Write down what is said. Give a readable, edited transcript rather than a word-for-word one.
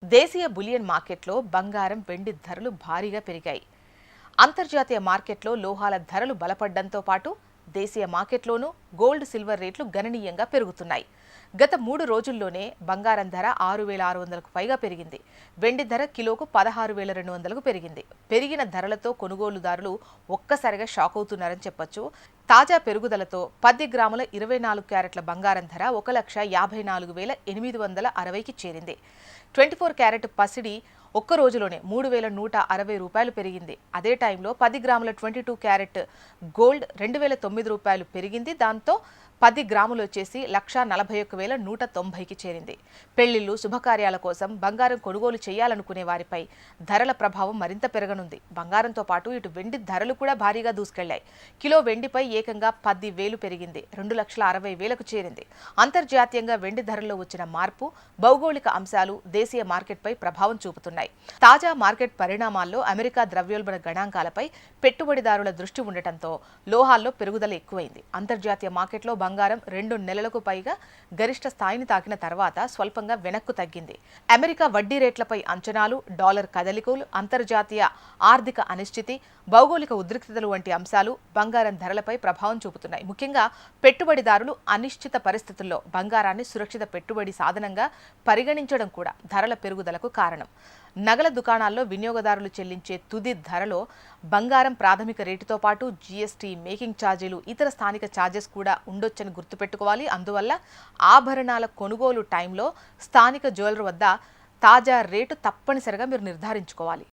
దేశీయ బులియన్ మార్కెట్లో బంగారం, వెండి ధరలు భారీగా పెరిగాయి. అంతర్జాతీయ మార్కెట్లో లోహాల ధరలు బలపడడంతో పాటు దేశీయ మార్కెట్లోనూ గోల్డ్, సిల్వర్ రేట్లు గణనీయంగా పెరుగుతున్నాయి. గత 3 రోజుల్లోనే బంగారం ధర 6,600కు పైగా పెరిగింది. వెండి ధర కిలోకు 16,200కు పెరిగింది. పెరిగిన ధరలతో కొనుగోలుదారులు ఒక్కసారిగా షాక్ అవుతున్నారని చెప్పొచ్చు. తాజా పెరుగుదలతో 10 గ్రాముల 24 క్యారెట్ల బంగారం ధర 1,54,860కి చేరింది. 24 క్యారెట్ పసిడి ఒక్క రోజులోనే 3,160 రూపాయలు పెరిగింది. అదే టైంలో 10 గ్రాముల 22 క్యారెట్ గోల్డ్ 2,009 రూపాయలు పెరిగింది. దాంతో 10 గ్రాములు వచ్చేసి 1,41,190కి చేరింది. పెళ్లిళ్లు, శుభకార్యాల కోసం బంగారం కొనుగోలు చేయాలనుకునే వారిపై ధరల ప్రభావం మరింత పెరగనుంది. బంగారంతో పాటు ఇటు వెండి ధరలు కూడా భారీగా దూసుకెళ్లాయి. కిలో వెండిపై ఏకంగా 10,000 పెరిగింది. 2,60,000కు చేరింది. అంతర్జాతీయంగా వెండి ధరల్లో వచ్చిన మార్పు, భౌగోళిక అంశాలు దేశీయ మార్కెట్పై ప్రభావం చూపుతున్నాయి. తాజా మార్కెట్ పరిణామాల్లో అమెరికా ద్రవ్యోల్బణ గణాంకాలపై పెట్టుబడిదారుల దృష్టి ఉండటంతో లోహాల్లో పెరుగుదల ఎక్కువైంది. అంతర్జాతీయ మార్కెట్లో బంగారం 2 నెలలకు పైగా గరిష్ట స్థాయిని తాకిన తర్వాత స్వల్పంగా వెనక్కు తగ్గింది. అమెరికా వడ్డీ రేట్లపై అంచనాలు, డాలర్ కదలికలు, అంతర్జాతీయ ఆర్థిక అనిశ్చితి, భౌగోళిక ఉద్రిక్తతలు వంటి అంశాలు బంగారం ధరలపై ప్రభావం చూపుతున్నాయి. ముఖ్యంగా పెట్టుబడిదారులు అనిశ్చిత పరిస్థితుల్లో బంగారాన్ని సురక్షిత పెట్టుబడి సాధనంగా పరిగణించడం కూడా ధరల పెరుగుదలకు కారణం. నగల దుకాణాల్లో వినియోగదారులు చెల్లించే తుది ధరలో బంగారం ప్రాథమిక రేటుతో పాటు జీఎస్టీ, మేకింగ్ ఛార్జీలు, ఇతర స్థానిక ఛార్జెస్ కూడా ఉండొచ్చని గుర్తుపెట్టుకోవాలి. అందువల్ల ఆభరణాల కొనుగోలు టైంలో స్థానిక జ్యువెలర్ వద్ద తాజా రేటు తప్పనిసరిగా మీరు నిర్ధారించుకోవాలి.